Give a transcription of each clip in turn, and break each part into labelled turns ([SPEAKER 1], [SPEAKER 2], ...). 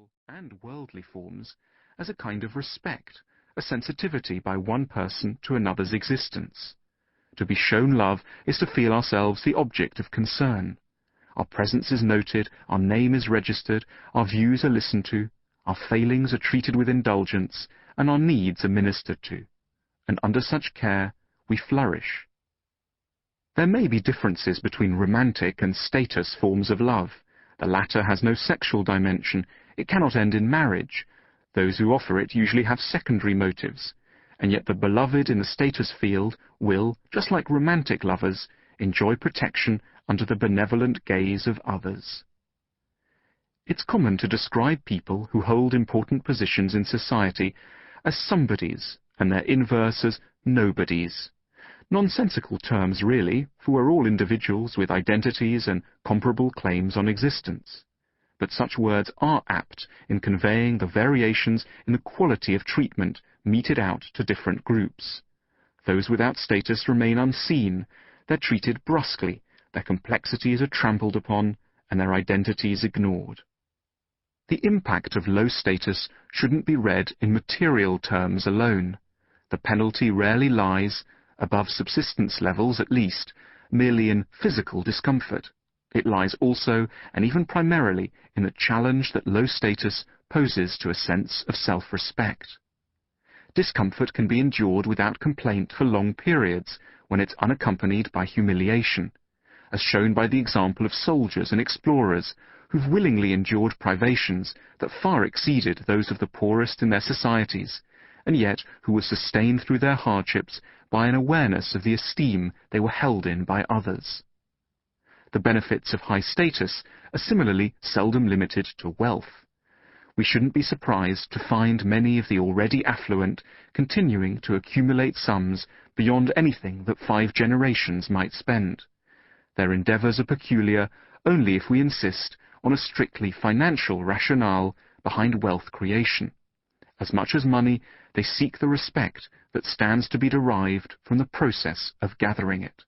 [SPEAKER 1] spiritual and worldly forms as a kind of respect, a sensitivity by one person to another's existence. To be shown love is to feel ourselves the object of concern. Our presence is noted, our name is registered, our views are listened to, our failings are treated with indulgence, and our needs are ministered to. And under such care, we flourish. There may be differences between romantic and status forms of love. The latter has no sexual dimension. It cannot end in marriage. Those who offer it usually have secondary motives, and yet the beloved in the status field will, just like romantic lovers, enjoy protection under the benevolent gaze of others. It's common to describe people who hold important positions in society as somebodies, and their inverse as nobodies. Nonsensical terms, really, for we're all individuals with identities and comparable claims on existence. But such words are apt in conveying the variations in the quality of treatment meted out to different groups. Those without status remain unseen, they're treated brusquely, their complexities are trampled upon, and their identities ignored. The impact of low status shouldn't be read in material terms alone. The penalty rarely lies, above subsistence levels at least, merely in physical discomfort. It lies also, and even primarily, in the challenge that low status poses to a sense of self-respect. Discomfort can be endured without complaint for long periods when it's unaccompanied by humiliation, as shown by the example of soldiers and explorers who've willingly endured privations that far exceeded those of the poorest in their societies, and yet who were sustained through their hardships by an awareness of the esteem they were held in by others. The benefits of high status are similarly seldom limited to wealth. We shouldn't be surprised to find many of the already affluent continuing to accumulate sums beyond anything that 5 generations might spend. Their endeavours are peculiar only if we insist on a strictly financial rationale behind wealth creation. As much as money, they seek the respect that stands to be derived from the process of gathering it.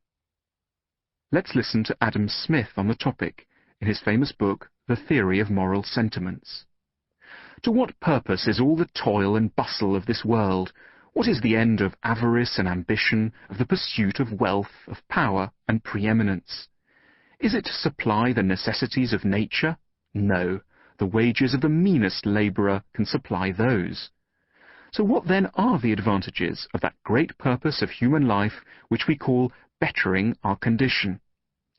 [SPEAKER 1] Let's listen to Adam Smith on the topic in his famous book, The Theory of Moral Sentiments. To what purpose is all the toil and bustle of this world? What is the end of avarice and ambition, of the pursuit of wealth, of power and preeminence? Is it to supply the necessities of nature? No, the wages of the meanest labourer can supply those. So what then are the advantages of that great purpose of human life which we call bettering our condition?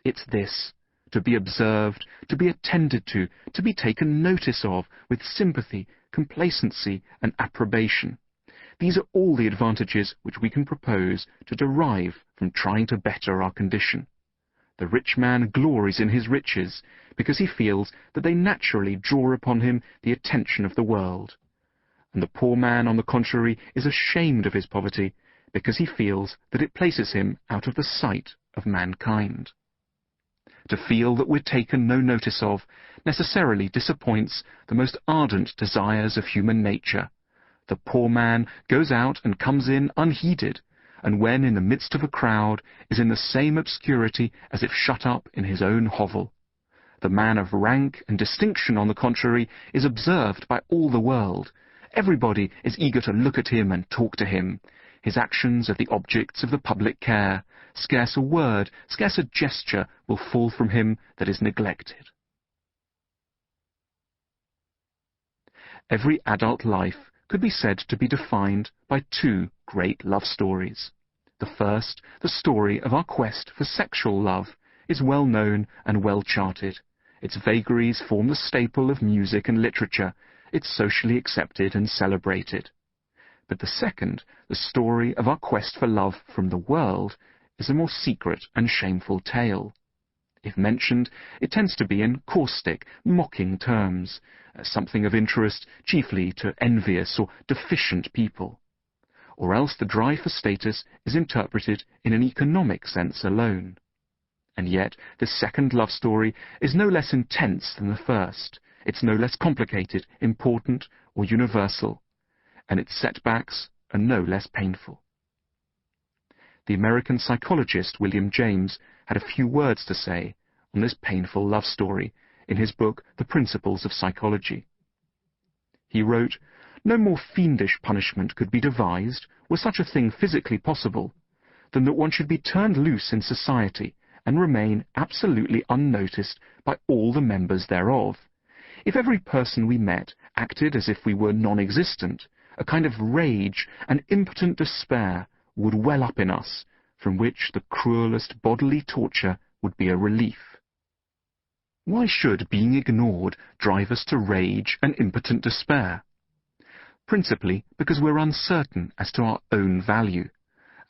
[SPEAKER 1] It's this: to be observed, to be attended to be taken notice of with sympathy, complacency, and approbation. These are all the advantages which we can propose to derive from trying to better our condition. The rich man glories in his riches because he feels that they naturally draw upon him the attention of the world. And the poor man, on the contrary, is ashamed of his poverty because he feels that it places him out of the sight of mankind. To feel that we're taken no notice of necessarily disappoints the most ardent desires of human nature. The poor man goes out and comes in unheeded, and when in the midst of a crowd is in the same obscurity as if shut up in his own hovel. The man of rank and distinction, on the contrary, is observed by all the world. Everybody is eager to look at him and talk to him. His actions are the objects of the public care. Scarce a word, scarce a gesture will fall from him that is neglected. Every adult life could be said to be defined by 2 great love stories. The first, the story of our quest for sexual love, is well known and well charted. Its vagaries form the staple of music and literature. It's socially accepted and celebrated. But the second, the story of our quest for love from the world, is a more secret and shameful tale. If mentioned, it tends to be in caustic, mocking terms, something of interest chiefly to envious or deficient people. Or else the drive for status is interpreted in an economic sense alone. And yet, this second love story is no less intense than the first. It's no less complicated, important, or universal. And its setbacks are no less painful. The American psychologist William James had a few words to say on this painful love story in his book The Principles of Psychology. He wrote, "No more fiendish punishment could be devised, were such a thing physically possible, than that one should be turned loose in society and remain absolutely unnoticed by all the members thereof. If every person we met acted as if we were non-existent, a kind of rage and impotent despair would well up in us, from which the cruelest bodily torture would be a relief." Why should being ignored drive us to rage and impotent despair? Principally because we're uncertain as to our own value,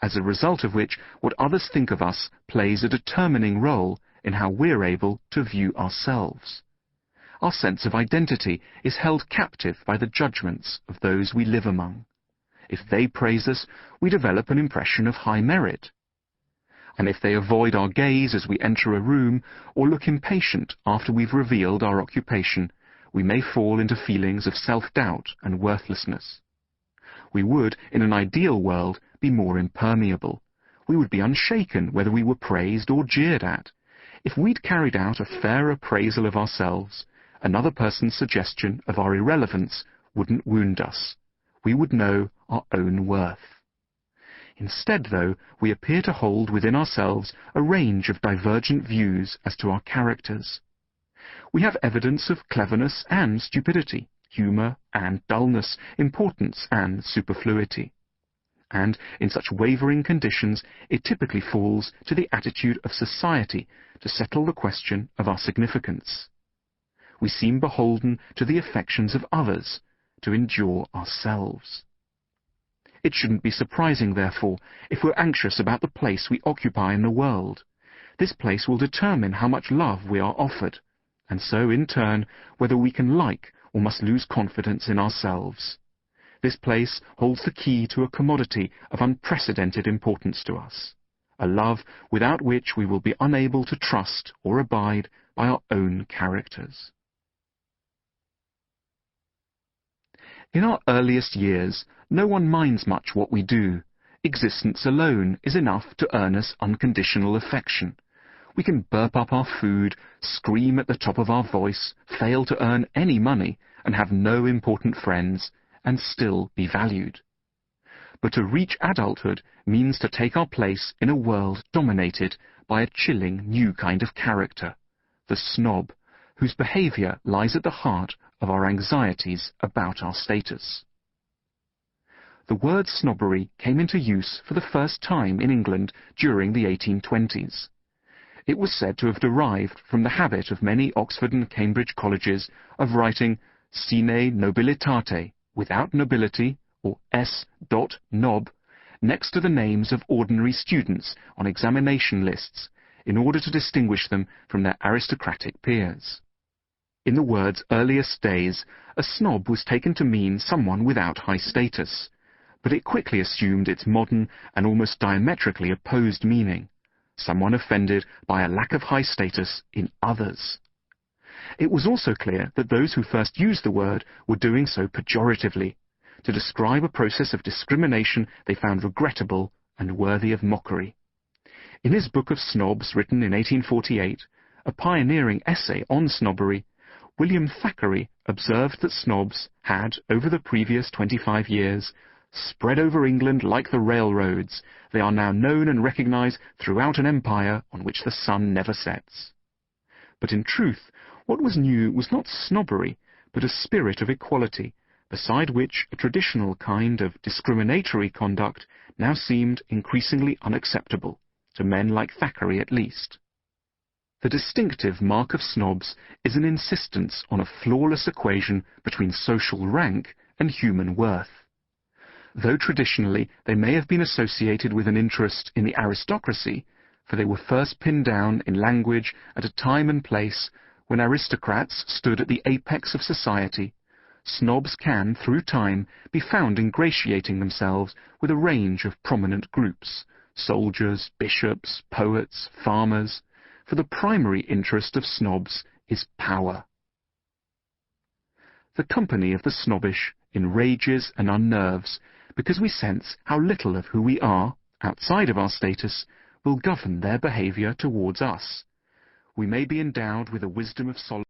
[SPEAKER 1] as a result of which what others think of us plays a determining role in how we're able to view ourselves. Our sense of identity is held captive by the judgments of those we live among. If they praise us, we develop an impression of high merit. And if they avoid our gaze as we enter a room, or look impatient after we've revealed our occupation, we may fall into feelings of self-doubt and worthlessness. We would, in an ideal world, be more impermeable. We would be unshaken whether we were praised or jeered at. If we'd carried out a fair appraisal of ourselves, another person's suggestion of our irrelevance wouldn't wound us. We would know our own worth. Instead, though, we appear to hold within ourselves a range of divergent views as to our characters. We have evidence of cleverness and stupidity, humour and dullness, importance and superfluity. And in such wavering conditions, it typically falls to the attitude of society to settle the question of our significance. We seem beholden to the affections of others to endure ourselves. It shouldn't be surprising, therefore, if we're anxious about the place we occupy in the world. This place will determine how much love we are offered, and so, in turn, whether we can like or must lose confidence in ourselves. This place holds the key to a commodity of unprecedented importance to us, a love without which we will be unable to trust or abide by our own characters. In our earliest years, no one minds much what we do. Existence alone is enough to earn us unconditional affection. We can burp up our food, scream at the top of our voice, fail to earn any money, and have no important friends, and still be valued. But to reach adulthood means to take our place in a world dominated by a chilling new kind of character, the snob, whose behaviour lies at the heart of our anxieties about our status. The word snobbery came into use for the first time in England during the 1820s. It was said to have derived from the habit of many Oxford and Cambridge colleges of writing sine nobilitate, without nobility, or s.nob, next to the names of ordinary students on examination lists, in order to distinguish them from their aristocratic peers. In the word's earliest days, a snob was taken to mean someone without high status, but it quickly assumed its modern and almost diametrically opposed meaning, someone offended by a lack of high status in others. It was also clear that those who first used the word were doing so pejoratively, to describe a process of discrimination they found regrettable and worthy of mockery. In his Book of Snobs, written in 1848, a pioneering essay on snobbery, William Thackeray observed that snobs had, over the previous 25 years, spread over England like the railroads. They are now known and recognized throughout an empire on which the sun never sets. But in truth, what was new was not snobbery, but a spirit of equality, beside which a traditional kind of discriminatory conduct now seemed increasingly unacceptable, to men like Thackeray at least. The distinctive mark of snobs is an insistence on a flawless equation between social rank and human worth. Though traditionally they may have been associated with an interest in the aristocracy, for they were first pinned down in language at a time and place when aristocrats stood at the apex of society, snobs can, through time, be found ingratiating themselves with a range of prominent groups, soldiers, bishops, poets, farmers, for the primary interest of snobs is power. The company of the snobbish enrages and unnerves because we sense how little of who we are, outside of our status, will govern their behaviour towards us. We may be endowed with a wisdom of solitude,